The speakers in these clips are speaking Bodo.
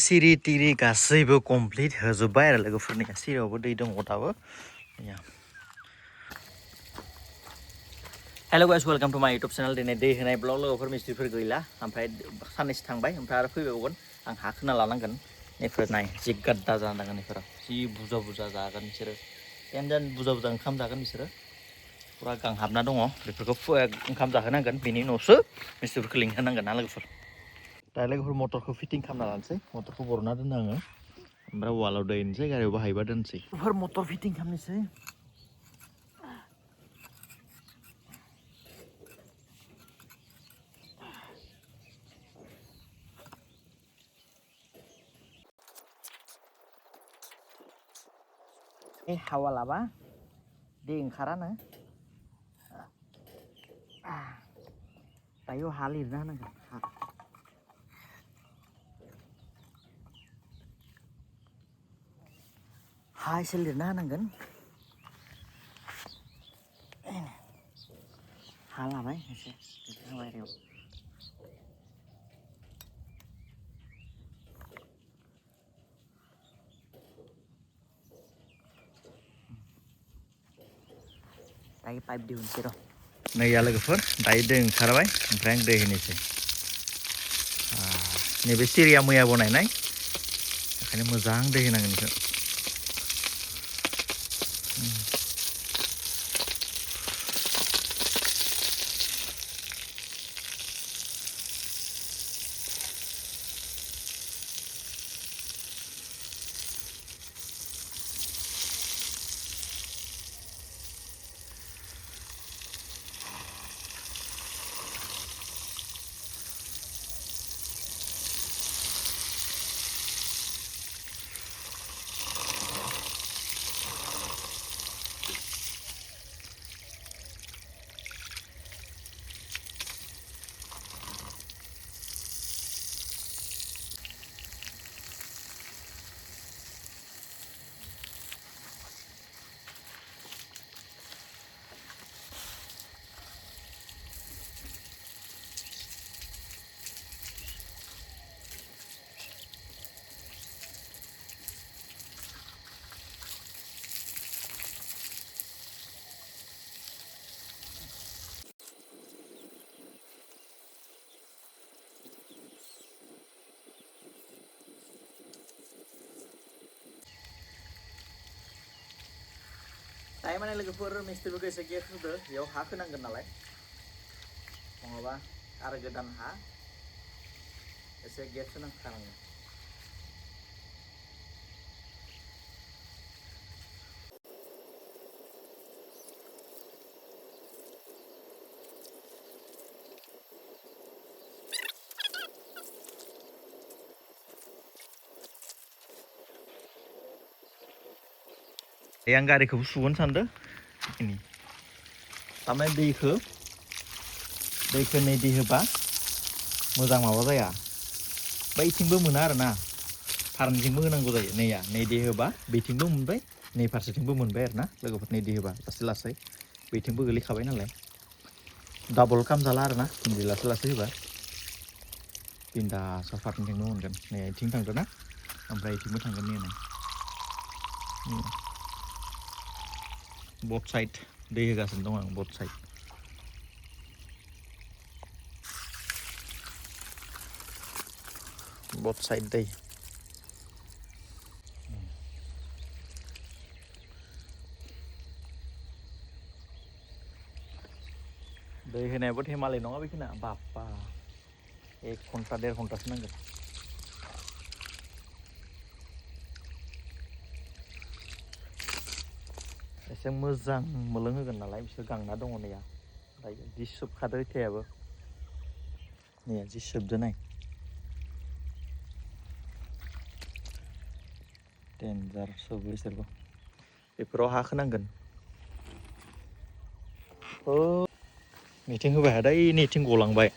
सिरि तिरि गासैबो कमप्लिट होजोब्बाय आरो लोगोफोरनिया सिरियावबो दै दङ दाबो हेलो गाइस वेलकाम टू माय यूट्यूब चैनल दिनै दै होनाय ब्लग लोगोफोर मिस्ट्रिफोर गैला ओमफ्राय साननैसो थांबाय ओमफ्राय आरो फैबावगोन आं हा खोना लानांगोन नैफोर नाय जि गाद्दा जानांगोन इफोराव जि बुरजा बुरजा जागोन बिसोरो जेन बुरजा बुरजा ओंखाम जागोन बिसोरो पुरा गांहाबना दङ बेफोरखौ ओंखाम जाहोनांगोन बेनि उनावसो मिस्ट्रिफोरखौ लिंहोनांगोन ना लोगोफोर दा लोगोफोर मटरखौ फिटिं खालामना लानोसै मटरखौ बरना दोनो आङो ओमफ्राय वालाव दै होनोसै गारियाव बाहायबा दोनसै लोगोफोर मटर फिटिं खालामनोसै हावा लाबा दै ओंखारानो दायो हा लिरना होनांगोन हा एसे लिरना होनांगोन हा लाबाय एसे बायरायाव दायो पाइप दिहुनसै र' नैया लोगोफोर दायो दै ओंखारबाय ओमफ्राय आं दै होनोसै नैबे सिरिया मैया बनायनाय ओंखायनो मोजां दै होनांगोन बेखौ दायो माने लोगोफोर मिस्ट्रिफोरखौ एसे गेट होदो बेयाव हा खोनांगोन नालाय नङाबा आरो गोदान हा एसे गेट होनांखानांगोन आं गारिखौबो सुगोन सानदों थारमाने दैखौ नै दै होबा मोजां माबा जाया बैथिंबो मोना आरोना फारनैथिंबो होनांगौ जायो नैया नै दै होबा बेथिंबो मोनबाय नै फारसेथिंबो मोनबाय आरोना लोगोफोर नै दै होबा लासै लासै बेथिंबो गोलैखाबाय नालाय डाबल खालामजाला आरोना दै लासै लासै होबा बिन्दास फारनैथिंबो मोनगोन नै इथिं थांदों ना ओमफ्राय इथिंबो थांगोन नै बथ साइड दै होगासिनो दं आं बथ साइड बथ साइड दै दै होनायाबो धेमालि नङा बेखिना बाप्पा 1 घन्टा 1.5 घन्टासो नांगोन एसे मोजां मोलोंहोगोन नालाय बिसोर गांना दङ नैया दायो जि सोबखादो इथायाबो नैया जि सोबदो नाय डेन्जार सोबो बिसोरबो बेफोराव हा खोनांगोन नैथिं होबाय हादै नैथिं गलांबाय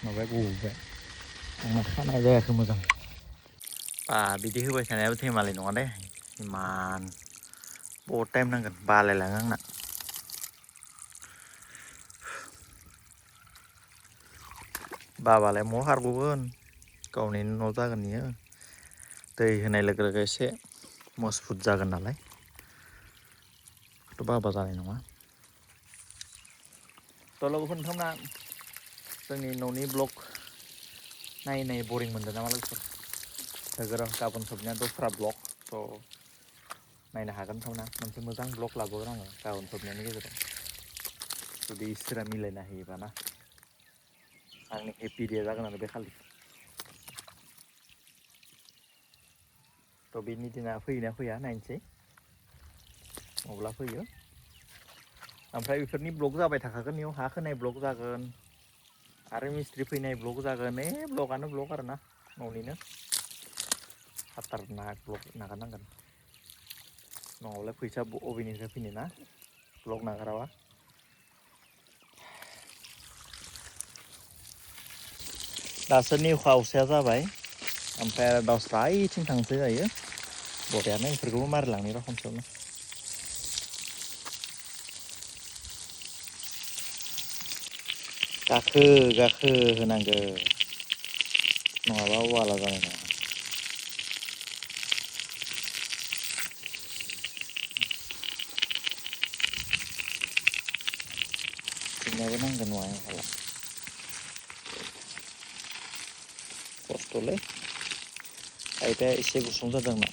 माबाया गबाय आंना खानाया जायाखै मोजां बिदि होबाय थानायाबो धेमालि नङा दे इमान बहुद टाइम नांगोन बालायलाङो आंना बाबालाय महा खारग'गोन गावनि न' जागोन इयो दै होनाय लोगो लोगो एसे मजबुत जागोन नालाय थ' बाबा जानाय नङा थ' लोगोफोर नोंथांमोना जोंनि न'नि ब्लग नायै बरिं मोनदों नामा लोगोफोर होगोर गाबोन सबनिया दस्रा ब्लग थ' नायनो हागोन नोंथांमोना मोनसे मोजां ब्लग लाबोगोन आङो गाबोन सबनियानि गेजेराव जुदि इसोरा मिलायना होयोबा ना आंनि हेपि दे जागोन आरो बे खालि थ' बेनि दिना फैयोना फैया नायनोसै अब्ला फैयो ओमफ्राय बेफोरनि ब्लग जाबाय थाखागोन बेयाव हा खोनाय ब्लग जागोन आरो मिस्ट्रि फैनाय ब्लग जागोन ब्लगानो ब्लग आरो ना न'निनो खाटारनाक ब्लग नागारनांगोन नङाब्ला फैसा अबेनिफ्राय फैनो ना ब्लग नागाराबा दासो निउखा असाया जाबाय ओमफ्राय आरो दाउस्रा ओइथिं थांसै जायो बरियानो बेफोरखौबो मारिलांनि र' खनसेयावनो गाखो गाखो होनांगो नङाबा वाला जानाय नङा जोंनियाबो नांगोन नङा हाला खस्थ'लै खायफाया एसे गुसुं जादों ना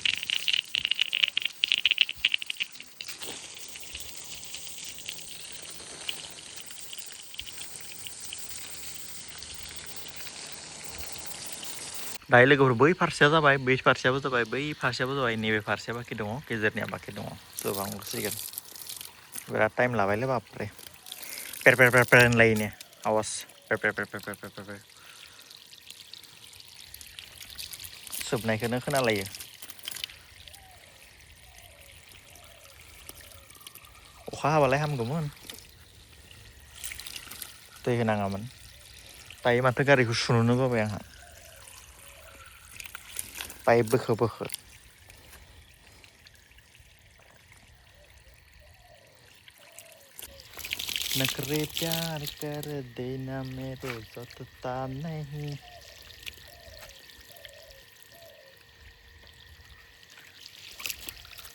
दायो लोगोफोर बै फारसेया जाबाय बै फारसेयाबो जाबाय बै फारसेयाबो जाबाय नैबे फारसेया बाखि दङ गेजेरनिया बाखि दङ जोबहांसिगोन बिराद टाइम लाबायलै बापरे पेर पेर पेर पेर होनलायोनो आवाज पेर पेर पेर पेर पेर पेर पेर सोबनायखौनो खोनालायो अखा हाबालाय हामगौमोन दै होनाङामोन दायो माथो गारिखौ सुनोनो बाबाय आंहा पाइप बोखो बोखो नखरे प्यार कर देना मेरे जतता नहीं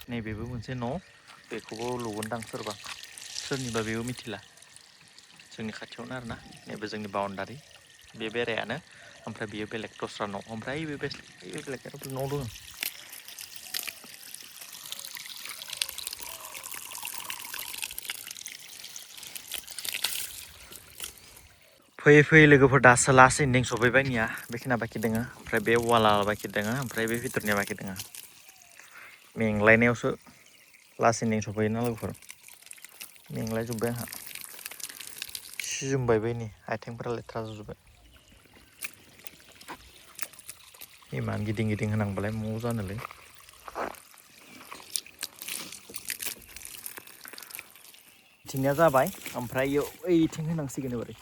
नैबेबो मोनसे न' बेखौबो लुगोनदां सोरबा सोरनिबा बेबो मिथिला जोंनि खाथियावनो आरोना नैबे जोंनि बाउण्डारि बे बेरायानो ओमफ्राय बियो बेलेग दस्रा न' ओमफ्राय बे बेलेग न' दङ फैयै फैयै लोगोफोर दासो लास्ट एन्डिं सफैबाय निया बेखिनिया बाखि दङ ओमफ्राय बे वाला बाखि दङ ओमफ्राय बे भितरनिया बाखि दङ मेंलायनायावसो लास्ट एन्डिं सफैयोना लोगोफोर मेंलायजोब्बाय आंहा सिजोमबाय नै आथिंफोरा लेथ्रा जाजोब्बाय इमान गिदिं गिदिं होनांबालाय म'आव जानोलै थिंनिया जाबाय ओमफ्राय ओइथिं होनांसिगोन एबारै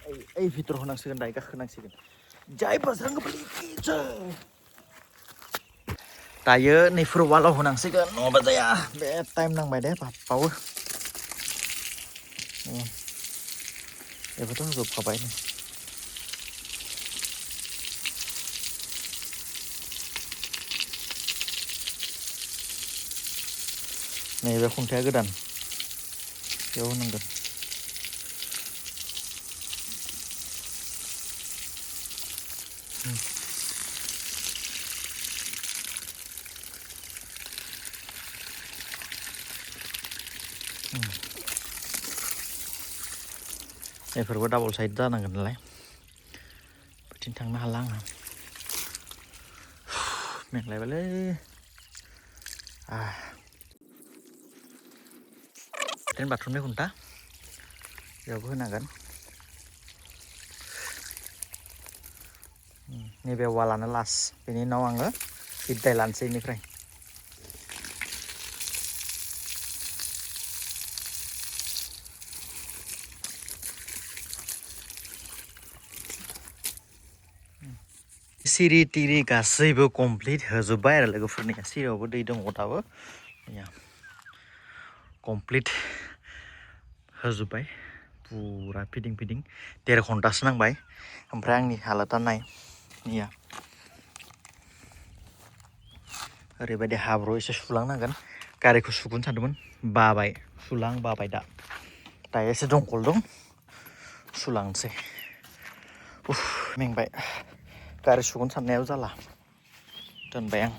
ओइ भितर होनांसिगोन दायो गाखोनांसिगोन जाय बजरंबली की जय दायो नैफोर वालाव होनांसिगोन नङाबा जाया बे टाइम नांबाय दे बावो बेबोथ' होजोबखाबाय नैबे खुन्थाया गोदान बेयाव होनांगोन बेफोरबो डाबल साइड जानांगोन नालाय बिथिं थांनो हाला आङो मेंलायबायलै लेट्रिन बाथरुमनि खुन्था बेयावबो होनांगोन नैबे वालानो लास्ट बेनि उनाव आङो बिदाय लानोसै बेनिफ्राय सिरि तिरि गासैबो कमप्लिट होजोब्बाय आरो लोगोफोरनिया सिरियावबो दै दङ दाबो कमप्लिट होजोब्बाय फुरा फिदिं फिदिं 1.5 घन्टासो नांबाय ओमफ्राय आंनि हालोदा नाय निया ओरैबायदि हाब्रु एसे सुलांनांगोन गारिखौ सुगोन सानदोंमोन बाबाय बाबाय दा एसे दंकल दं सुलांसै मेंबाय गारि सुगोन साननायाव जाला दोनबाय आं